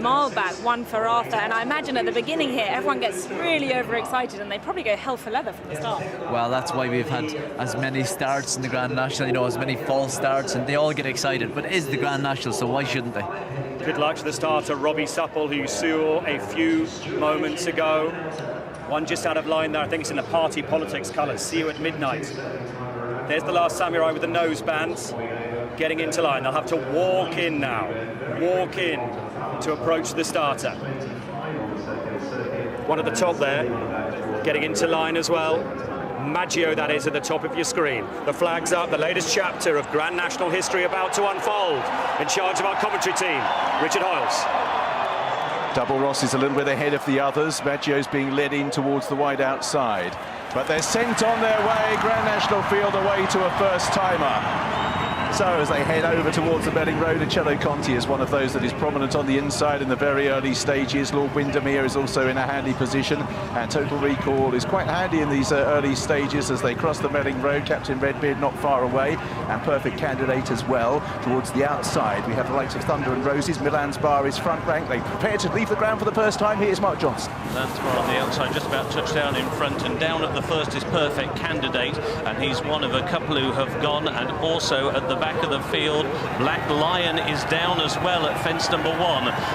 mile back, one for Arthur, and I imagine at the beginning here everyone gets really overexcited and they probably go hell for leather from the start. Well, that's why we've had as many starts in the Grand National, you know, as many false starts, and they all get excited, but it is the Grand National, so why shouldn't they? Good luck to the starter, Robbie Supple, who you saw a few moments ago. One just out of line there, I think it's in the party politics colours. See you at midnight. There's the last samurai with the nose bands getting into line. They'll have to walk in now. Walk in to approach the starter. One at the top there, getting into line as well. Maggio, that is, at the top of your screen. The flag's up, the latest chapter of Grand National history about to unfold. In charge of our commentary team, Richard Hoyles. Double Ross is a little bit ahead of the others. Maggio's being led in towards the wide outside. But they're sent on their way, Grand National Field, away to a first-timer. So as they head over towards the Melling Road, Cello Conti is one of those that is prominent on the inside in the very early stages. Lord Windermere is also in a handy position, and Total Recall is quite handy in these early stages as they cross the Melling Road. Captain Redbeard not far away, and Perfect Candidate as well. Towards the outside, we have the likes of Thunder and Roses. Milan's Bar is front rank. They prepare to leave the ground for the first time. Here's Mark Johnson. Milan's Bar on the outside, just about touchdown in front, and down at the first is Perfect Candidate, and he's one of a couple who have gone, and also at the back of the field, Black Lion is down as well at fence number 1.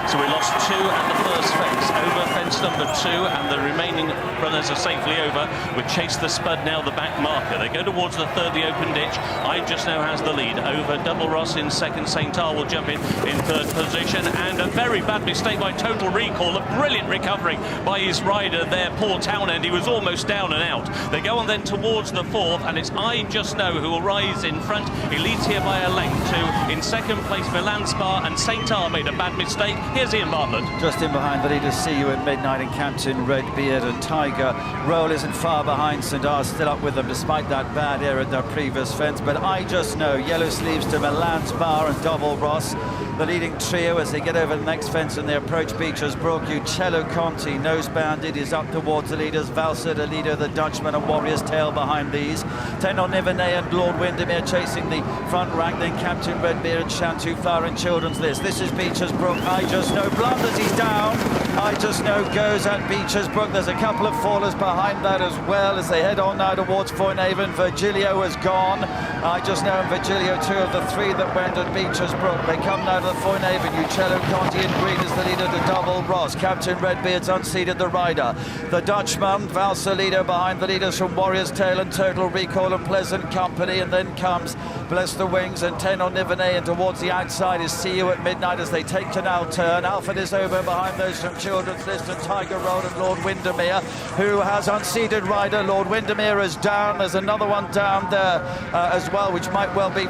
So we lost 2 at the first fence, over fence number 2, and the remaining runners are safely over with Chase the Spud now the back marker. They go towards the third, the open ditch. I Just Know has the lead over Double Ross in second. St. Tar will jump in third position, and a very bad mistake by Total Recall. A brilliant recovery by his rider there, Paul Townend. He was almost down and out. They go on then towards the fourth, and it's I Just Know who will rise in front. He leads here by a length to, in second place, Milan's Bar, and St. Tar made a bad mistake. Here's Ian Bartlett. Just in behind the leaders, See You at Midnight and Captain Redbeard, and Tiger Roll isn't far behind. St. Tar still up with them despite that bad error at their previous fence. But I Just Know, yellow sleeves to Milan's Bar and Double Ross, the leading trio as they get over the next fence and they approach Beecher's Brook. Cello Conti, nose banded, is up towards the leaders. Valser, the leader, the Dutchman, and Warrior's Tail behind these. Tenor Nivernais and Lord Windermere chasing the front rank, then Captain Redbeard and Shantou Flower and Children's List. This is Beecher's Brook. I Just Know blunders, he's down. I Just Know goes at Beecher's Brook. There's a couple of fallers behind that as well as they head on now towards Foynaven. Virgilio has gone. I Just Know and Virgilio, 2 of the 3 that went at Beecher's Brook. They come now to the Foynaven. Cello Conti in green is the leader to Double Ross. Captain Redbeard's unseated the rider. The Dutchman, Valser leader behind the leaders from Warrior's Tail and Total Recall and Pleasant Company, and then comes Bless the Wings and Tenor Nivernais, and towards the outside is See You at Midnight as they take Canal Turn. Alfred is over behind those from Children's List and Tiger Roll and Lord Windermere, who has unseated rider. Lord Windermere is down. There's another one down there as well, which might well be,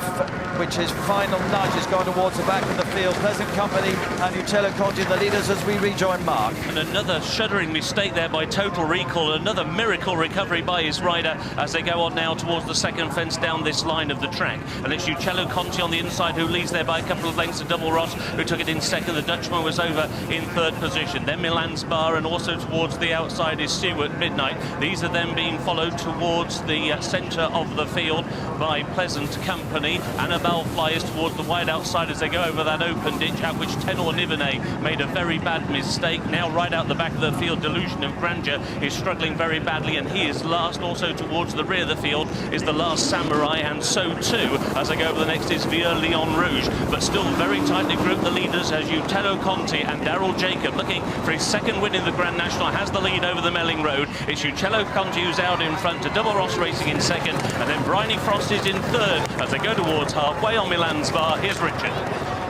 which is Final Nudge is going towards the back of the field. Pleasant Company and Cello Conti the leaders as we rejoin Mark. And another shuddering mistake there by Total Recall. Another miracle recovery by his rider as they go on now towards the second fence down this line of the track. And it's Cello Conti on the inside who leads there by a couple of lengths to Double Ross, who took it in second. The Dutchman was over in third position. Then Milan's Bar, and also towards the outside is See You at Midnight. These are then being followed towards the centre of the field by Pleasant Company. Annabelle flies towards the wide outside as they go over that open ditch, at which Tenor Nivernais made a very bad mistake. Now right out the back of the field, Delusion of Grandeur is struggling very badly, and he is last. Also towards the rear of the field is the Last Samurai, and so too as they go over the next is Vieux Lion Rouge, but still very tightly grouped. The leaders as Cello Conti and Daryl Jacob, looking for his second win in the Grand National, has the lead over the Melling Road. It's Cello Conti who's out in front, to Double Ross racing in second, and then Bryony Frost is in third as they go towards halfway on Milan's Bar. Here's Richard.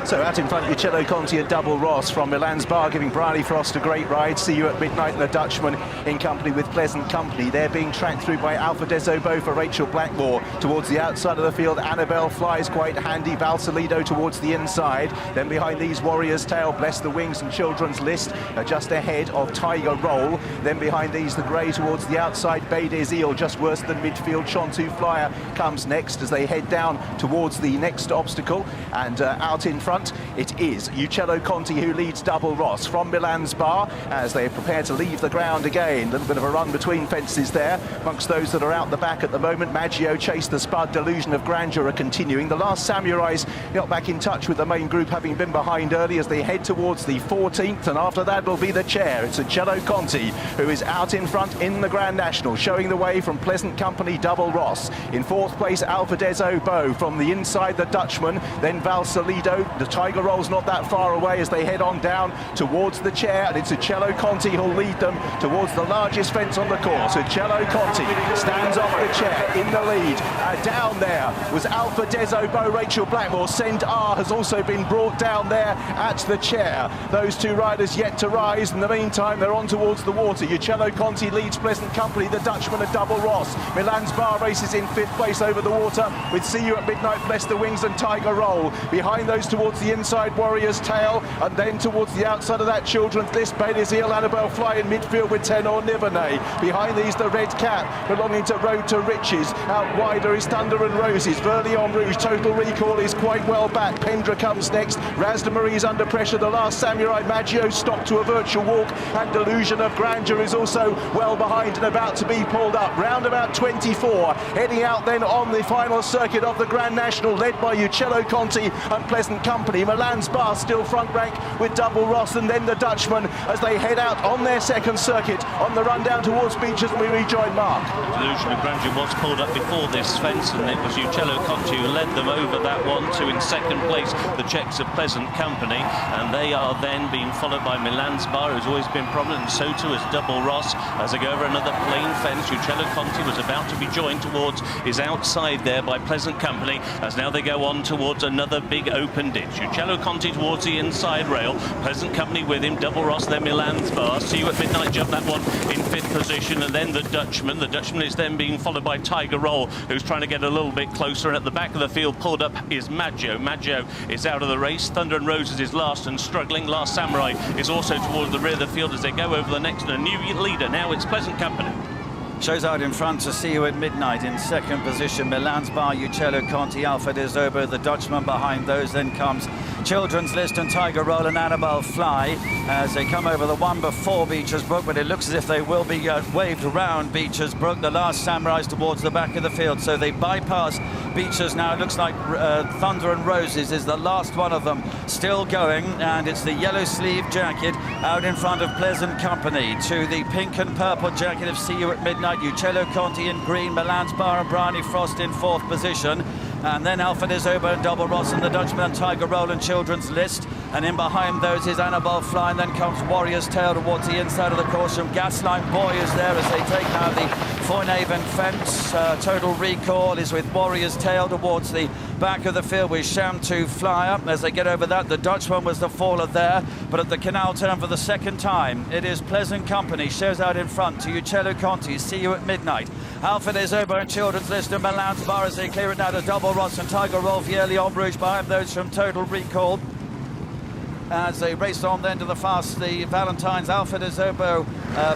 So out in front, Cello Conti and Double Ross from Milan's Bar, giving Bryony Frost a great ride. See You at Midnight and the Dutchman in company with Pleasant Company. They're being tracked through by Alpha Desobo for Rachel Blackmore. Towards the outside of the field, Annabelle flies quite handy. Valsalido towards the inside. Then behind these, Warrior's Tail, Bless the Wings and Children's List just ahead of Tiger Roll. Then behind these, the grey towards the outside, Bay des Îles just worse than midfield. Shantou Flyer comes next as they head down towards the next obstacle. And out in front, front. It is Uccello Conti who leads Double Ross from Milan's Bar as they prepare to leave the ground again. A little bit of a run between fences there amongst those that are out the back at the moment. Maggio, Chase the Spud, Delusion of Grandeur are continuing. The Last Samurais got back in touch with the main group, having been behind early, as they head towards the 14th, and after that will be the chair. It's Uccello Conti who is out in front in the Grand National, showing the way from Pleasant Company, Double Ross. In fourth place, Alfadezo Beau. From the inside, the Dutchman, then Valsalido. The Tiger Roll's not that far away as they head on down towards the chair, and it's Uccello Conti who'll lead them towards the largest fence on the course. Uccello Conti stands off the chair in the lead. Down there was Alfadezo Beau. Rachel Blackmore. Send R has also been brought down there at the chair. Those two riders yet to rise. In the meantime, they're on towards the water. Uccello Conti leads Pleasant Company, the Dutchman at Double Ross. Milan's Bar races in fifth place over the water with See You at Midnight, Bless the Wings and Tiger Roll. Behind those towards the inside, Warrior's Tale, and then towards the outside of that Children's List, Bailey's Eel, Annabelle Fly in midfield with Tenor Nivernais. Behind these, the Red Cap belonging to Road to Riches. Out wider is Thunder and Roses. Verlion Rouge, Total Recall is quite well back. Pendra comes next. Razda Marie's under pressure. The Last Samurai, Maggio stopped to a virtual walk, and Delusion of Grandeur is also well behind and about to be pulled up. Round about 24, heading out then on the final circuit of the Grand National, led by Uccello Conti and Pleasant Company. Milan's Bar still front rank with Double Ross, and then the Dutchman as they head out on their second circuit on the run down towards Beaches, and we rejoin Mark. Delusion of Grandeur was pulled up before this fence, and it was Uccello Conti who led them over that one to, in second place, the Czechs of Pleasant Company, and they are then being followed by Milan's Bar, who's always been prominent, and so too is Double Ross. As they go over another plain fence, Uccello Conti was about to be joined towards his outside there by Pleasant Company, as now they go on towards another big open ditch. Uccello Conti towards the inside rail, Pleasant Company with him, Double Ross, then Milan's Bar. See You at Midnight jumped that one in fifth position, and then the Dutchman. The Dutchman is then being followed by Tiger Roll, who's trying to get a little bit closer, and at the back of the field pulled up is Maggio. Maggio is out of the race. Thunder and Roses is last and struggling. Last Samurai is also towards the rear of the field as they go over the next, and a new leader now, it's Pleasant Company. Shows out in front to See You at Midnight in second position. Milan's Bar, Uccello Conti, Alfadezo Beau, the Dutchman behind those. Then comes Children's List and Tiger Roll and Annabelle Fly as they come over the one before Beecher's Brook, but it looks as if they will be waved around Beecher's Brook. The Last Samurais towards the back of the field, so they bypass Beecher's now. It looks like Thunder and Roses is the last one of them still going, and it's the yellow sleeve jacket out in front of Pleasant Company to the pink and purple jacket of See You at Midnight. Uccello Conti in green, Milan's Bar and Bryony Frost in fourth position, and then Alfadezo Beau and Double Ross and the Dutchman and Tiger Roll and Children's List, and in behind those is Annabelle Fly, and then comes Warrior's Tale towards the inside of the course. From Gaslight Boy is there as they take now the Foynaven fence. Total Recall is with Warrior's Tale towards the back of the field with Shamtu Flyer. As they get over that, the Dutchman was the faller there, but at the canal turn for the second time, it is Pleasant Company shows out in front to Uccello Conti, See You at Midnight. Alfadezo Beau and Children's List and Milan's Bar as they clear it now to Double Ross and Tiger Roll, Verlion Rouge behind those from Total Recall. As they race on then to the fast, the Valentines, Alfadezo Beau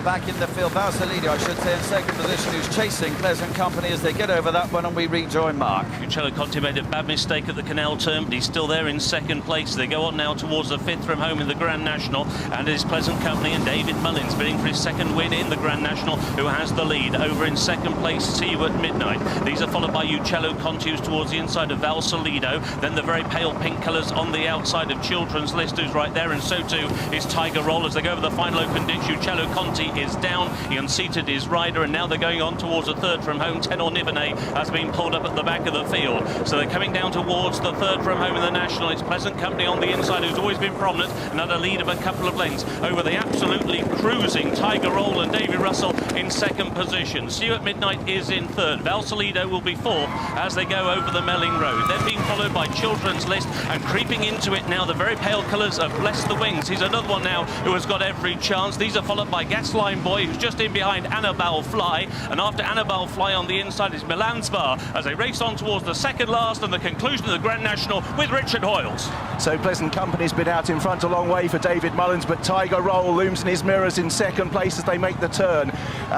back in the field. Valsalido, I should say, in second position, who's chasing Pleasant Company as they get over that one, and we rejoin Mark. Uccello Conti made a bad mistake at the canal turn, but he's still there in second place. They go on now towards the fifth from home in the Grand National, and it is Pleasant Company and David Mullins bidding for his second win in the Grand National, who has the lead. Over in second place, See You at Midnight. These are followed by Uccello Conti, who's towards the inside of Valsalido, then the very pale pink colours on the outside of Children's List, who's right there, and so too is Tiger Roll as they go over the final open ditch. Uccello Conti is down, he unseated his rider, and now they're going on towards the third from home. Tenor Nivernais has been pulled up at the back of the field, so they're coming down towards the third from home in the National. It's Pleasant Company on the inside, who's always been prominent, and had a lead of a couple of lengths over the absolutely cruising Tiger Roll and David Russell in second position. See You at Midnight is in third. Valsalido will be fourth as they go over the Melling Road. They're being followed by Children's List, and creeping into it now, the very pale colours of Bless the Wings. He's another one now who has got every chance. These are followed by Gasline Boy, who's just in behind Annabelle Fly, and after Annabelle Fly on the inside is Milan's Bar as they race on towards the second last and the conclusion of the Grand National with Richard Hoyles. So Pleasant Company's been out in front a long way for David Mullins, but Tiger Roll looms in his mirrors in second place as they make the turn.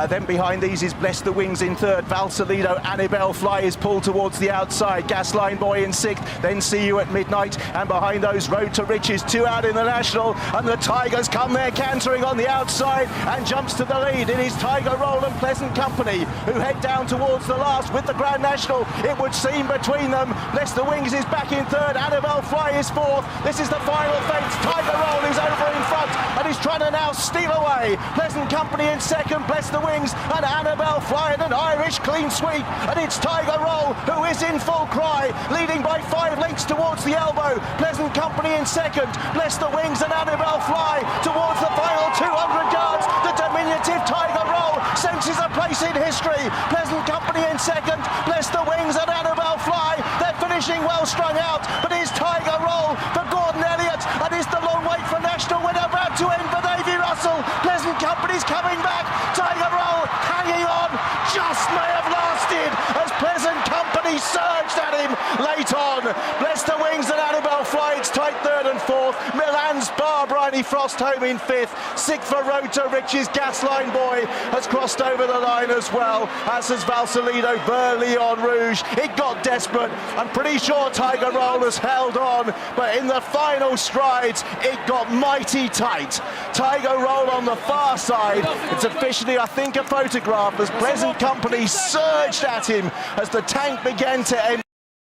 Then behind these is Bless the Wings in third. Valsalido, Annabelle Fly is pulled towards the outside. Gasline Boy in sixth. Then See You at Midnight. And behind those, Road to Riches, 2 out in the National. And the Tigers come there cantering on the outside and jumps to the lead. It is Tiger Roll and Pleasant Company who head down towards the last with the Grand National. It would seem between them. Bless the Wings is back in third. Annabelle Fly is fourth. This is the final fence. Tiger Roll is over in front and he's trying to now steal away. Pleasant Company in second. Bless the Wings and Annabelle Fly in an Irish clean sweep. And it's Tiger Roll who is in full cry, leading by 5 lengths towards the elbow. Pleasant Company in second. Bless the Wings and Annabelle Fly towards the final 200 yards. The diminutive Tiger Roll senses a place in history. Pleasant Company in second. Bless the Wings and Annabelle Fly. They're finishing well strung out, but it's Tiger Roll for Gordon Elliott, and it's the long wait for national winner about to end for Davy Russell. Pleasant Company's coming back. Tiger Roll hanging on, just may have lasted as Pleasant Company surged at him late on. Bless the Wings and Annabelle Fly, it's tight third and fourth. Milan's Bar, Bryony Frost home in fifth. Sixth for Road to Riches. Gasline Boy has crossed over the line as well, as has Valsalido, Burleon Rouge. It got desperate. I'm pretty sure Tiger Roll has held on, but in the final strides, it got mighty tight. Tiger Roll on the far side. It's officially, I think, a photograph as Pleasant Company surged at him as the tank began to end.